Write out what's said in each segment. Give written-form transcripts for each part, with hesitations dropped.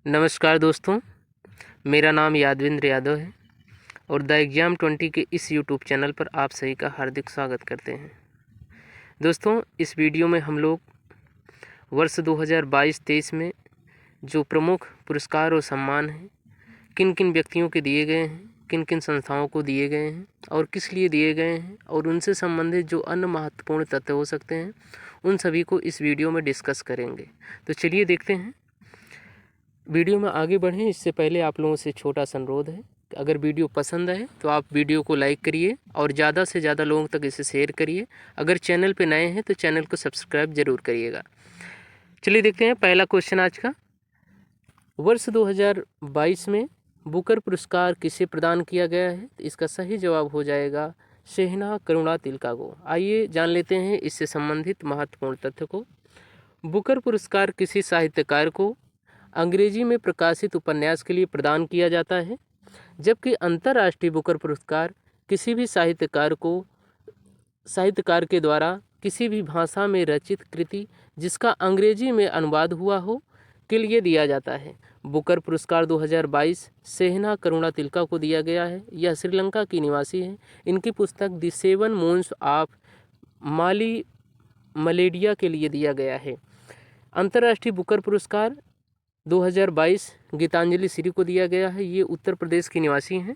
नमस्कार दोस्तों, मेरा नाम यादविंद्र यादव है और द एग्ज़ाम 20 के इस यूट्यूब चैनल पर आप सभी का हार्दिक स्वागत करते हैं। दोस्तों, इस वीडियो में हम लोग वर्ष 2022-23 में जो प्रमुख पुरस्कार और सम्मान हैं, किन किन व्यक्तियों के दिए गए हैं, किन किन संस्थाओं को दिए गए हैं और किस लिए दिए गए हैं और उनसे संबंधित जो अन्य महत्वपूर्ण तथ्य हो सकते हैं, उन सभी को इस वीडियो में डिस्कस करेंगे। तो चलिए देखते हैं। वीडियो में आगे बढ़ें इससे पहले आप लोगों से छोटा सा अनुरोध है कि अगर वीडियो पसंद आए तो आप वीडियो को लाइक करिए और ज़्यादा से ज़्यादा लोगों तक इसे शेयर करिए। अगर चैनल पे नए हैं तो चैनल को सब्सक्राइब ज़रूर करिएगा। चलिए देखते हैं पहला क्वेश्चन आज का। वर्ष 2022 में बुकर पुरस्कार किसे प्रदान किया गया है? तो इसका सही जवाब हो जाएगा शेहना करुणा तिलका को। आइए जान लेते हैं इससे संबंधित महत्वपूर्ण तथ्य को। बुकर पुरस्कार किसी साहित्यकार को अंग्रेजी में प्रकाशित उपन्यास के लिए प्रदान किया जाता है, जबकि अंतर्राष्ट्रीय बुकर पुरस्कार किसी भी साहित्यकार के द्वारा किसी भी भाषा में रचित कृति जिसका अंग्रेजी में अनुवाद हुआ हो के लिए दिया जाता है। बुकर पुरस्कार 2022 शेहना करुणा तिलका को दिया गया है। यह श्रीलंका की निवासी है। इनकी पुस्तक द 7 मून्स ऑफ मलेडिया के लिए दिया गया है। अंतर्राष्ट्रीय बुकर पुरस्कार 2022 गीतांजलि श्री को दिया गया है। ये उत्तर प्रदेश की निवासी हैं।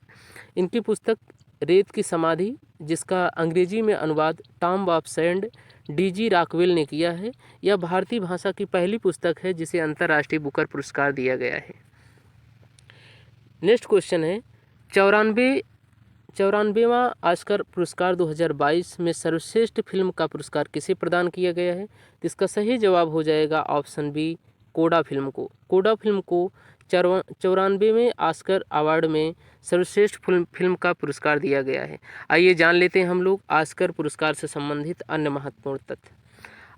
इनकी पुस्तक रेत की समाधि जिसका अंग्रेजी में अनुवाद tomb of sand DG Rockwell ने किया है। यह भारतीय भाषा की पहली पुस्तक है जिसे अंतर्राष्ट्रीय बुकर पुरस्कार दिया गया है। नेक्स्ट क्वेश्चन है 94वां ऑस्कर पुरस्कार 2022 में सर्वश्रेष्ठ फिल्म का पुरस्कार किसे प्रदान किया गया है? तो इसका सही जवाब हो जाएगा ऑप्शन बी कोडा फिल्म को। कोडा फिल्म को 94वें ऑस्कर अवार्ड में सर्वश्रेष्ठ फिल्म का पुरस्कार दिया गया है। आइए जान लेते हैं हम लोग ऑस्कर पुरस्कार से संबंधित अन्य महत्वपूर्ण तथ्य।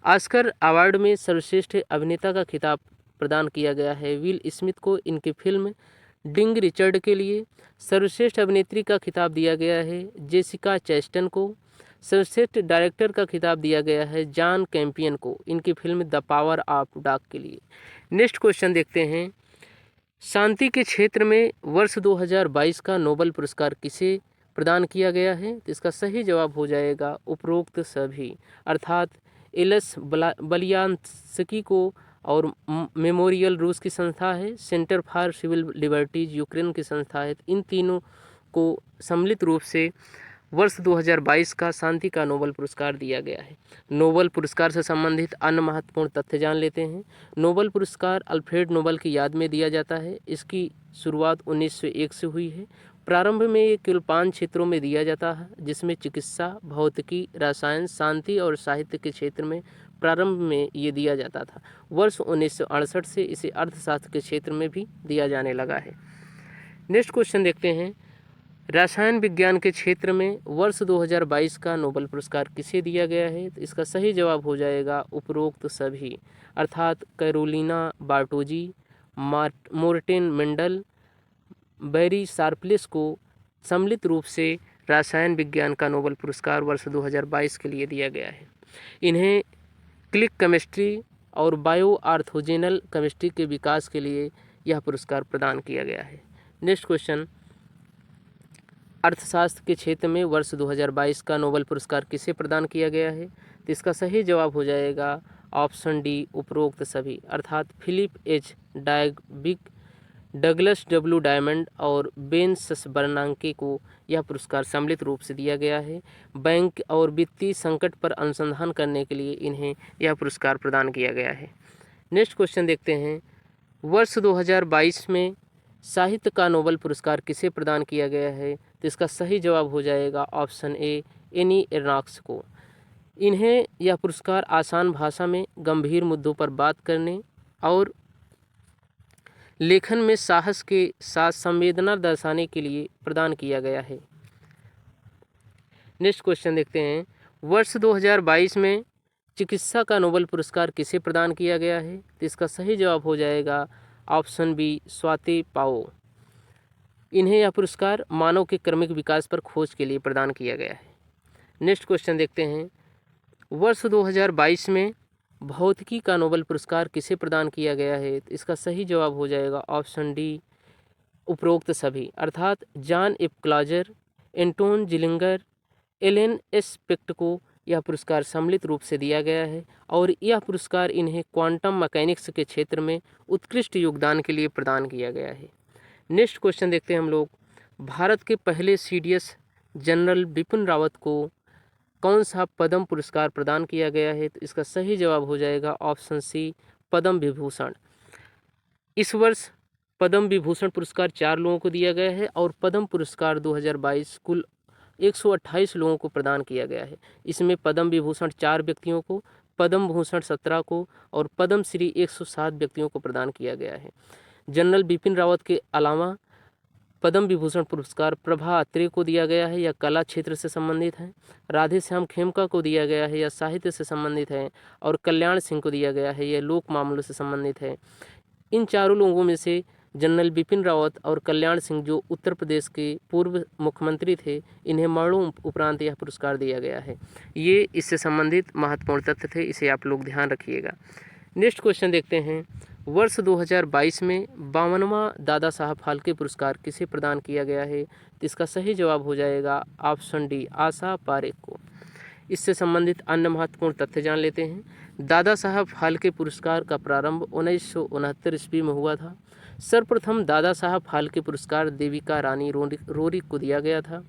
ऑस्कर अवार्ड में सर्वश्रेष्ठ अभिनेता का खिताब प्रदान किया गया है विल स्मिथ को इनकी फिल्म डिंग रिचर्ड के लिए। सर्वश्रेष्ठ अभिनेत्री का खिताब दिया गया है जेसिका चैस्टन को। सर्वश्रेष्ठ डायरेक्टर का खिताब दिया गया है जॉन कैम्पियन को इनकी film the power of dog के लिए। नेक्स्ट क्वेश्चन देखते हैं। शांति के क्षेत्र में वर्ष 2022 का नोबेल पुरस्कार किसे प्रदान किया गया है? तो इसका सही जवाब हो जाएगा उपरोक्त सभी, अर्थात एलएस बलियान्स्की को और मेमोरियल रूस की संस्था है, centre for civil liberties Ukraine की संस्था है। इन तीनों को सम्मिलित रूप से वर्ष 2022 का शांति का नोबेल पुरस्कार दिया गया है। नोबेल पुरस्कार से संबंधित अन्य महत्वपूर्ण तथ्य जान लेते हैं। नोबेल पुरस्कार अल्फ्रेड नोबेल की याद में दिया जाता है। इसकी शुरुआत 1901 से हुई है। प्रारंभ में ये केवल 5 क्षेत्रों में दिया जाता है, जिसमें चिकित्सा, भौतिकी, रसायन, शांति और साहित्य के क्षेत्र में प्रारंभ में ये दिया जाता था। वर्ष 1968 से इसे अर्थशास्त्र के क्षेत्र में भी दिया जाने लगा है। नेक्स्ट क्वेश्चन देखते हैं। रसायन विज्ञान के क्षेत्र में वर्ष 2022 का नोबेल पुरस्कार किसे दिया गया है? तो इसका सही जवाब हो जाएगा उपरोक्त सभी, अर्थात कैरोलिना बार्टोजी, मोर्टेन मेंडल, बैरी शार्पलेस को सम्मिलित रूप से रसायन विज्ञान का नोबेल पुरस्कार वर्ष 2022 के लिए दिया गया है। इन्हें क्लिक केमिस्ट्री और बायो आर्थोजेनल केमिस्ट्री के विकास के लिए यह पुरस्कार प्रदान किया गया है। Next question. अर्थशास्त्र के क्षेत्र में वर्ष 2022 का नोबेल पुरस्कार किसे प्रदान किया गया है? तो इसका सही जवाब हो जाएगा ऑप्शन डी उपरोक्त सभी, अर्थात Philip H Dybvig, Douglas W Diamond और बेन ससबर्नांके को यह पुरस्कार सम्मिलित रूप से दिया गया है। बैंक और वित्तीय संकट पर अनुसंधान करने के लिए इन्हें यह पुरस्कार प्रदान किया गया है। नेक्स्ट क्वेश्चन देखते हैं। वर्ष 2022 में साहित्य का नोबेल पुरस्कार किसे प्रदान किया गया है? तो इसका सही जवाब हो जाएगा ऑप्शन ए एनी एर्नॉक्स को। इन्हें यह पुरस्कार आसान भाषा में गंभीर मुद्दों पर बात करने और लेखन में साहस के साथ संवेदना दर्शाने के लिए प्रदान किया गया है। नेक्स्ट क्वेश्चन देखते हैं। वर्ष 2022 में चिकित्सा का नोबेल पुरस्कार किसे प्रदान किया गया है? तो इसका सही जवाब हो जाएगा ऑप्शन बी स्वाति पाओ। इन्हें यह पुरस्कार मानव के क्रमिक विकास पर खोज के लिए प्रदान किया गया है। नेक्स्ट क्वेश्चन देखते हैं। वर्ष 2022 में भौतिकी का नोबेल पुरस्कार किसे प्रदान किया गया है? तो इसका सही जवाब हो जाएगा ऑप्शन डी, उपरोक्त सभी, अर्थात John F Clauser, Anton Zeilinger, Alain S Aspect को यह पुरस्कार सम्मिलित रूप से दिया गया है और यह पुरस्कार इन्हें क्वांटम मैकेनिक्स के क्षेत्र में उत्कृष्ट योगदान के लिए प्रदान किया गया है। नेक्स्ट क्वेश्चन देखते हैं हम लोग। भारत के पहले सीडीएस जनरल बिपिन रावत को कौन सा पद्म पुरस्कार प्रदान किया गया है? तो इसका सही जवाब हो जाएगा ऑप्शन सी, पद्म विभूषण। इस वर्ष पद्म विभूषण पुरस्कार 4 लोगों को दिया गया है और पद्म पुरस्कार 2022 कुल 128 लोगों को प्रदान किया गया है। इसमें पद्म विभूषण 4 व्यक्तियों को, पद्म भूषण 17 को और पद्म श्री 107 व्यक्तियों को प्रदान किया गया है। जनरल बिपिन रावत के अलावा पद्म विभूषण पुरस्कार प्रभा अत्रेय को दिया गया है, यह कला क्षेत्र से संबंधित है। राधे श्याम खेमका को दिया गया है, यह साहित्य से संबंधित है। और कल्याण सिंह को दिया गया है, यह लोक मामलों से संबंधित है। इन चारों लोगों में से जनरल बिपिन रावत और कल्याण सिंह, जो उत्तर प्रदेश के पूर्व मुख्यमंत्री थे, इन्हें मरणों उपरांत यह पुरस्कार दिया गया है। ये इससे संबंधित महत्वपूर्ण तथ्य थे, इसे आप लोग ध्यान रखिएगा। नेक्स्ट क्वेश्चन देखते हैं। वर्ष 2022 में 52वां दादा साहब फाल्के पुरस्कार किसे प्रदान किया गया है? तो इसका सही जवाब हो जाएगा ऑप्शन डी, आशा पारेख को। इससे संबंधित अन्य महत्वपूर्ण तथ्य जान लेते हैं। दादा साहब फाल्के पुरस्कार का प्रारंभ 1969 ईस्वी में हुआ था। सर्वप्रथम दादा साहब फाल्के पुरस्कार देविका रानी रोरिक को दिया गया था।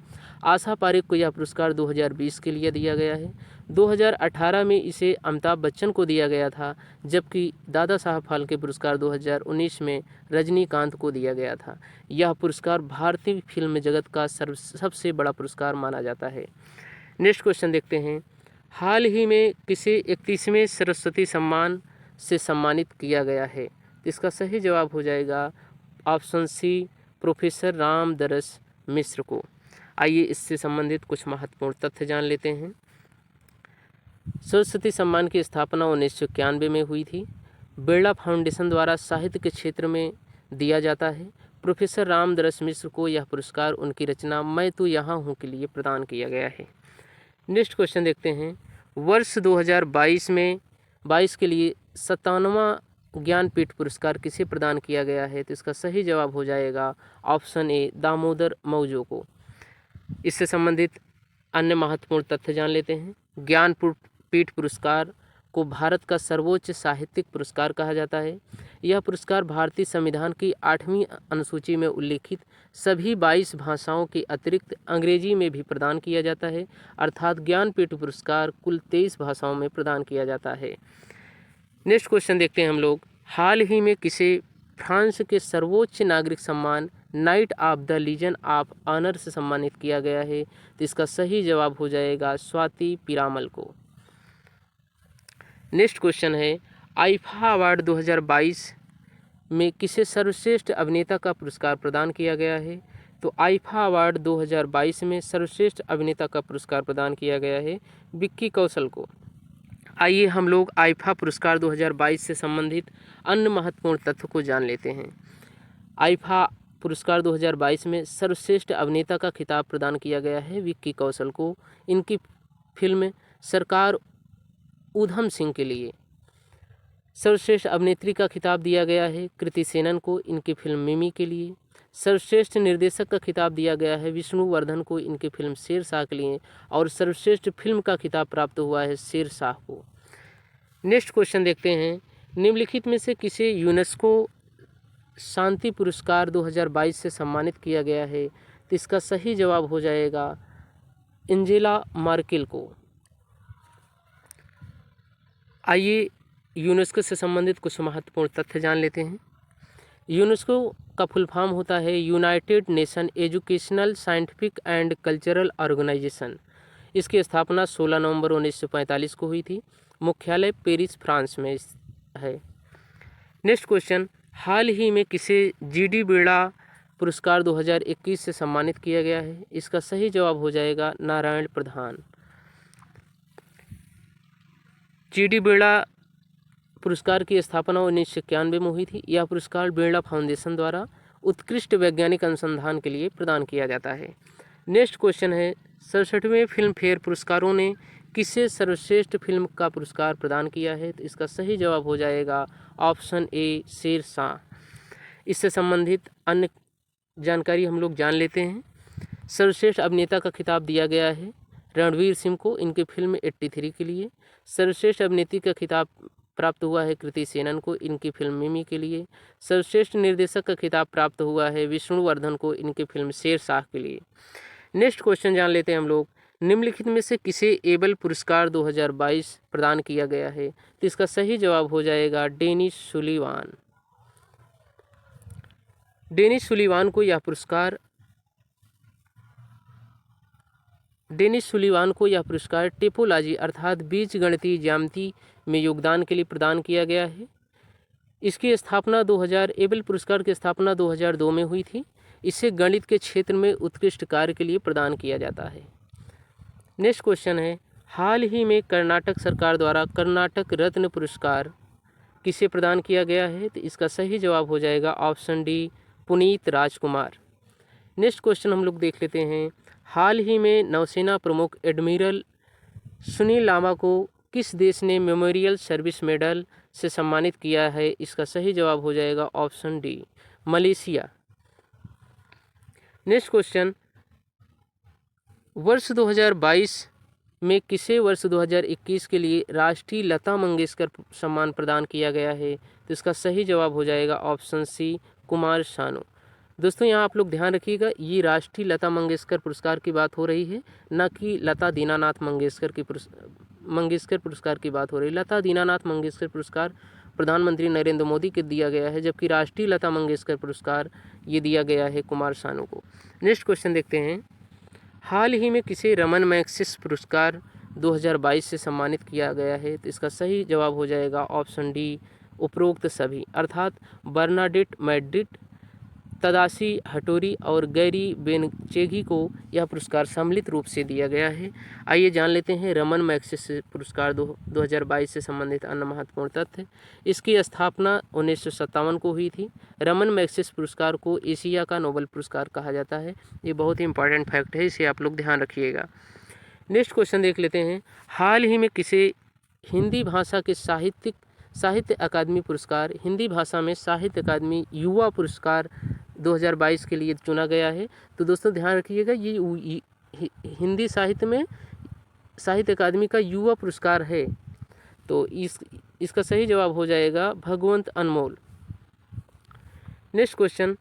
आशा पारेख को यह पुरस्कार 2020 के लिए दिया गया है। 2018 में इसे अमिताभ बच्चन को दिया गया था, जबकि दादा साहब फाल्के पुरस्कार 2019 में रजनीकांत को दिया गया था। यह पुरस्कार भारतीय फिल्म जगत का सबसे बड़ा पुरस्कार माना जाता है। नेक्स्ट क्वेश्चन देखते हैं। हाल ही में किसे 31वें सरस्वती सम्मान से सम्मानित किया गया है? तो इसका सही जवाब हो जाएगा ऑप्शन सी, प्रोफेसर रामदरस मिश्र को। आइए इससे संबंधित कुछ महत्वपूर्ण तथ्य जान लेते हैं। सरस्वती सम्मान की स्थापना 1991 में हुई थी। बिरला फाउंडेशन द्वारा साहित्य के क्षेत्र में दिया जाता है। प्रोफेसर रामदरस मिश्र को यह पुरस्कार उनकी रचना मैं तो यहाँ हूँ के लिए प्रदान किया गया है। नेक्स्ट क्वेश्चन देखते हैं। वर्ष 2022 के लिए 57वां ज्ञानपीठ पुरस्कार किसे प्रदान किया गया है? तो इसका सही जवाब हो जाएगा ऑप्शन ए, दामोदर मौजो को। इससे संबंधित अन्य महत्वपूर्ण तथ्य जान लेते हैं। ज्ञानपीठ पुरस्कार को भारत का सर्वोच्च साहित्यिक पुरस्कार कहा जाता है। यह पुरस्कार भारतीय संविधान की 8वीं अनुसूची में उल्लिखित सभी 22 भाषाओं के अतिरिक्त अंग्रेजी में भी प्रदान किया जाता है, अर्थात ज्ञानपीठ पुरस्कार कुल 23 भाषाओं में प्रदान किया जाता है। नेक्स्ट क्वेश्चन देखते हैं हम लोग। हाल ही में किसे फ्रांस के सर्वोच्च नागरिक सम्मान knight of the legion of honour से सम्मानित किया गया है? तो इसका सही जवाब हो जाएगा स्वाति पिरामल को। नेक्स्ट क्वेश्चन है। आईफा अवार्ड 2022 में किसे सर्वश्रेष्ठ अभिनेता का पुरस्कार प्रदान किया गया है? तो आईफा अवार्ड 2022 में सर्वश्रेष्ठ अभिनेता का पुरस्कार प्रदान किया गया है विक्की कौशल को। आइए हम लोग आईफा पुरस्कार 2022 से संबंधित अन्य महत्वपूर्ण तथ्य को जान लेते हैं। आईफा पुरस्कार 2022 में सर्वश्रेष्ठ अभिनेता का खिताब प्रदान किया गया है विक्की कौशल को, इनकी फिल्म सरकार ऊधम सिंह के लिए। सर्वश्रेष्ठ अभिनेत्री का खिताब दिया गया है कृति सेनन को, इनकी फिल्म मिमी के लिए। सर्वश्रेष्ठ निर्देशक का खिताब दिया गया है विष्णुवर्धन को, इनकी फिल्म शेरशाह के लिए। और सर्वश्रेष्ठ फिल्म का खिताब प्राप्त हुआ है शेरशाह को। नेक्स्ट क्वेश्चन देखते हैं। निम्नलिखित में से किसे यूनेस्को शांति पुरस्कार 2022 से सम्मानित किया गया है? तो इसका सही जवाब हो जाएगा एंजेला मार्केल को। आइए यूनेस्को से संबंधित कुछ महत्वपूर्ण तथ्य जान लेते हैं। यूनेस्को का फुल फॉर्म होता है united nation educational scientific and cultural organisation. इसकी स्थापना 16 नवंबर 1945 को हुई थी। मुख्यालय पेरिस, फ्रांस में है। Next question. हाल ही में किसे जीडी बिरला पुरस्कार 2021 से सम्मानित किया गया है? इसका सही जवाब हो जाएगा नारायण प्रधान। जीडी बिरला पुरस्कार की स्थापना 1991 में हुई थी। यह पुरस्कार बिरला फाउंडेशन द्वारा उत्कृष्ट वैज्ञानिक अनुसंधान के लिए प्रदान किया जाता है। नेक्स्ट क्वेश्चन है। 67वें फिल्म फेयर पुरस्कारों ने किसे सर्वश्रेष्ठ फिल्म का पुरस्कार प्रदान किया है? तो इसका सही जवाब हो जाएगा ऑप्शन ए शेरशाह। इससे संबंधित अन्य जानकारी हम लोग जान लेते हैं। सर्वश्रेष्ठ अभिनेता का खिताब दिया गया है रणवीर सिंह को इनकी फिल्म 83 के लिए। सर्वश्रेष्ठ अभिनेत्री का खिताब प्राप्त हुआ है कृति सेनन को इनकी फिल्म मिमी के लिए। सर्वश्रेष्ठ निर्देशक का खिताब प्राप्त हुआ है विष्णुवर्धन को इनकी फिल्म शेरशाह के लिए। नेक्स्ट क्वेश्चन जान लेते हैं हम लोग। निम्नलिखित में से किसे एबल पुरस्कार 2022 प्रदान किया गया है? तो इसका सही जवाब हो जाएगा डेनिस सुलिवान। डेनिस सुलिवान को यह पुरस्कार टिपोलॉजी अर्थात बीजगणितीय ज्यामिति में योगदान के लिए प्रदान किया गया है। इसकी स्थापना 2000 एबल पुरस्कार की स्थापना 2002 में हुई थी। इसे गणित के क्षेत्र में उत्कृष्ट कार्य के लिए प्रदान किया जाता है। नेक्स्ट क्वेश्चन है, हाल ही में कर्नाटक सरकार द्वारा कर्नाटक रत्न पुरस्कार किसे प्रदान किया गया है? तो इसका सही जवाब हो जाएगा ऑप्शन डी पुनीत राजकुमार। नेक्स्ट क्वेश्चन हम लोग देख लेते हैं। हाल ही में नौसेना प्रमुख एडमिरल सुनील लांबा को किस देश ने मेमोरियल सर्विस मेडल से सम्मानित किया है? इसका सही जवाब हो जाएगा option D Malaysia. Next question, वर्ष 2022 में किसे वर्ष 2021 के लिए राष्ट्रीय लता मंगेशकर सम्मान प्रदान किया गया है? तो इसका सही जवाब हो जाएगा ऑप्शन सी कुमार सानू। दोस्तों यहाँ आप लोग ध्यान रखिएगा, ये राष्ट्रीय लता मंगेशकर पुरस्कार की बात हो रही है, न कि लता दीनानाथ मंगेशकर पुरस्कार की बात हो रही है। लता दीनानाथ मंगेशकर पुरस्कार प्रधानमंत्री नरेंद्र मोदी के दिया गया है, जबकि राष्ट्रीय लता मंगेशकर पुरस्कार ये दिया गया है कुमार सानू को। नेक्स्ट क्वेश्चन देखते हैं। हाल ही में किसे रमन मैग्सेसे पुरस्कार 2022 से सम्मानित किया गया है? तो इसका सही जवाब हो जाएगा ऑप्शन डी उपरोक्त सभी, अर्थात बर्नाडेट मैड्रिड, तदाशी हटोरी और गैरी बेनचेगी को यह पुरस्कार सम्मिलित रूप से दिया गया है। आइए जान लेते हैं रमन मैग्सेसे पुरस्कार 2022 से संबंधित अन्य महत्वपूर्ण तथ्य। इसकी स्थापना 1957 को हुई थी। रमन मैग्सेसे पुरस्कार को एशिया का नोबेल पुरस्कार कहा जाता है। ये बहुत ही इंपॉर्टेंट फैक्ट है, इसे आप लोग ध्यान रखिएगा। नेक्स्ट क्वेश्चन देख लेते हैं। हाल ही में किसे हिंदी भाषा के साहित्य अकादमी पुरस्कार, हिंदी भाषा में साहित्य अकादमी युवा पुरस्कार 2022 के लिए चुना गया है? तो दोस्तों ध्यान रखिएगा, ये हिंदी साहित्य में साहित्य अकादमी का युवा पुरस्कार है। तो इसका सही जवाब हो जाएगा भगवंत अनमोल। नेक्स्ट क्वेश्चन,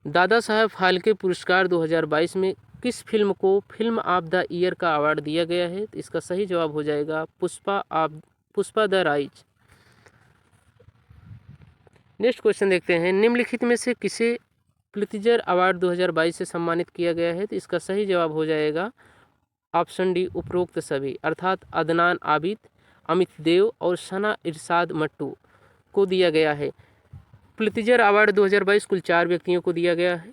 दादा साहब फाल्के पुरस्कार 2022 में किस फिल्म को फिल्म ऑफ द ईयर का अवार्ड दिया गया है? तो इसका सही जवाब हो जाएगा Pushpa the rise. Next question देखते हैं। निम्नलिखित में से किसे प्लित्जर अवार्ड 2022 से सम्मानित किया गया है? तो इसका सही जवाब हो जाएगा ऑप्शन डी उपरोक्त सभी, अर्थात अदनान आबिद, अमित देव और सना इरशाद मट्टू को दिया गया है। प्लित्जर अवार्ड 2022 कुल 4 व्यक्तियों को दिया गया है।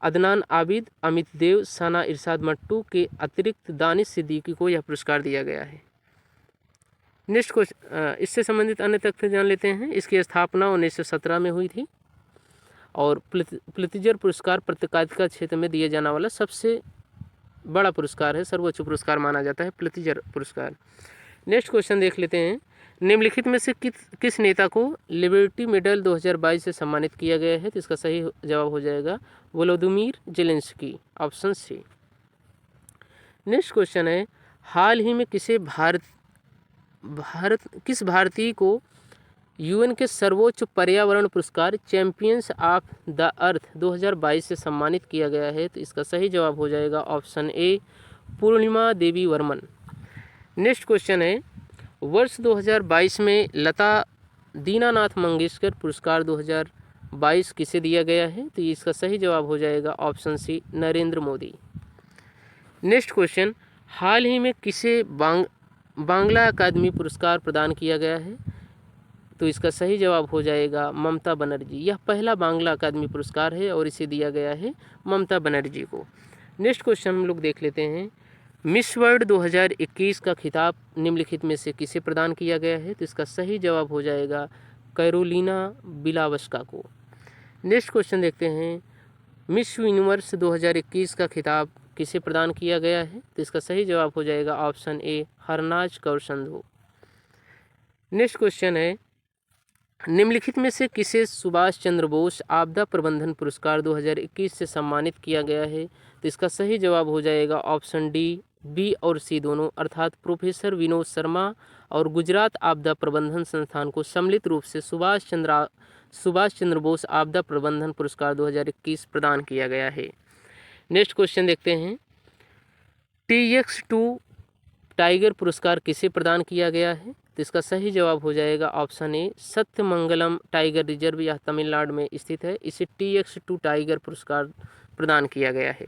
अदनान आबिद, अमित देव, सना इरशाद मट्टू के अतिरिक्त दानिश सिद्दीकी को यह पुरस्कार दिया गया है। नेक्स्ट क्वेश्चन, इससे संबंधित अन्य तथ्य जान लेते हैं। इसकी स्थापना 1917 में हुई थी और प्लित्जर पुरस्कार पत्रकारिता क्षेत्र में दिए जाने वाला सबसे बड़ा पुरस्कार है, सर्वोच्च पुरस्कार माना जाता है प्लित्जर पुरस्कार। नेक्स्ट क्वेश्चन देख लेते हैं। निम्नलिखित में से किस नेता को लिबर्टी मेडल 2022 से सम्मानित किया गया है? तो इसका सही जवाब हो जाएगा Volodymyr Zelensky, option C. Next question है, हाल ही में किस भारतीय को यूएन के सर्वोच्च पर्यावरण पुरस्कार चैंपियंस ऑफ द अर्थ 2022 से सम्मानित किया गया है? तो इसका सही जवाब हो जाएगा option A Purnima Devi Varman. Next question है, वर्ष 2022 में लता दीनानाथ मंगेशकर पुरस्कार 2022 किसे दिया गया है? तो इसका सही जवाब हो जाएगा option C Narendra Modi. Next question, हाल ही में किसे बांग्ला अकादमी पुरस्कार प्रदान किया गया है? तो इसका सही जवाब हो जाएगा ममता बनर्जी। यह पहला बांग्ला अकादमी पुरस्कार है और इसे दिया गया है ममता बनर्जी को। नेक्स्ट क्वेश्चन हम लोग देख लेते हैं। मिस वर्ल्ड 2021 का खिताब निम्नलिखित में से किसे प्रदान किया गया है? तो इसका सही जवाब हो जाएगा कैरोलिना बिलावस्का को। नेक्स्ट क्वेश्चन देखते हैं। मिस यूनिवर्स 2021 का खिताब किसे प्रदान किया गया है? तो इसका सही जवाब हो जाएगा option A Harnaaz Kaur Sandhu. Next question है, निम्नलिखित में से किसे सुभाष चंद्र बोस आपदा प्रबंधन पुरस्कार 2021 से सम्मानित किया गया है? तो इसका सही जवाब हो जाएगा ऑप्शन डी, बी और सी दोनों, अर्थात प्रोफेसर विनोद शर्मा और गुजरात आपदा प्रबंधन संस्थान को सम्मिलित रूप से सुभाष चंद्र बोस आपदा प्रबंधन पुरस्कार 2021 प्रदान किया गया है। नेक्स्ट क्वेश्चन देखते हैं, TX2 टाइगर पुरस्कार किसे प्रदान किया गया है? तो इसका सही जवाब हो जाएगा option A, Sathyamangalam tiger reserve, यह तमिलनाडु में स्थित है। इसे TX2 टाइगर पुरस्कार प्रदान किया गया है।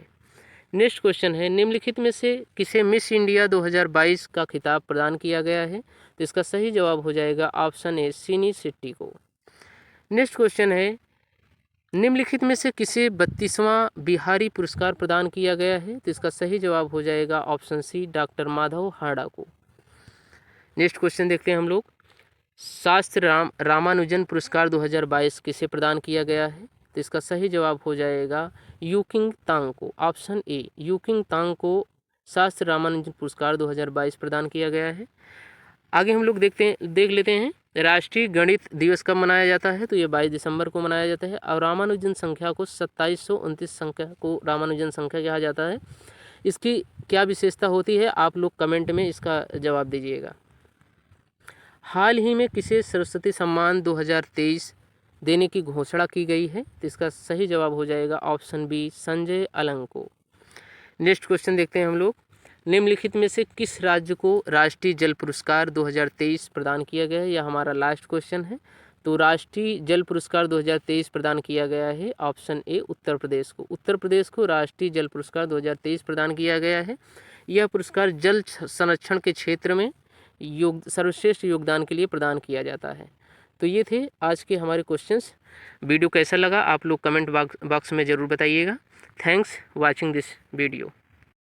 नेक्स्ट क्वेश्चन है, निम्नलिखित में से किसे मिस इंडिया 2022 का खिताब प्रदान किया गया है? तो इसका सही जवाब हो जाएगा ऑप्शन ए, सिनी शेट्टी को। नेक्स्ट क्वेश्चन है, निम्नलिखित में से किसे 32वां बिहारी पुरस्कार प्रदान किया गया है? तो इसका सही जवाब हो जाएगा ऑप्शन सी, डॉक्टर माधव हाड़ा को। नेक्स्ट क्वेश्चन देखते हैं हम लोग, शास्त्र रामानुजन पुरस्कार 2022 किसे प्रदान किया गया है? तो इसका सही जवाब हो जाएगा यूकिंग तांग को, ऑप्शन ए, यूकिंग तांग को शास्त्र रामानुजन पुरस्कार 2022 प्रदान किया गया है। आगे हम लोग देख लेते हैं राष्ट्रीय गणित दिवस कब मनाया जाता है? तो ये 22 दिसंबर को मनाया जाता है। और रामानुजन संख्या को 2729 संख्या को रामानुजन संख्या कहा जाता है। इसकी क्या विशेषता होती है, आप लोग कमेंट में इसका जवाब दीजिएगा। हाल ही में किसे सरस्वती सम्मान 2023 देने की घोषणा की गई है? तो इसका सही जवाब हो जाएगा ऑप्शन बी, संजय अलंग को। नेक्स्ट क्वेश्चन देखते हैं हम लोग, निम्नलिखित में से किस राज्य को राष्ट्रीय जल पुरस्कार 2023 प्रदान किया गया है? यह हमारा लास्ट क्वेश्चन है। तो राष्ट्रीय जल पुरस्कार 2023 प्रदान किया गया है ऑप्शन ए, उत्तर प्रदेश को। उत्तर प्रदेश को राष्ट्रीय जल पुरस्कार 2023 प्रदान किया गया है। यह पुरस्कार जल संरक्षण के क्षेत्र में सर्वश्रेष्ठ योगदान के लिए प्रदान किया जाता है। तो ये थे आज के हमारे क्वेश्चंस। वीडियो कैसा लगा आप लोग कमेंट बॉक्स में ज़रूर बताइएगा। Thanks watching this video.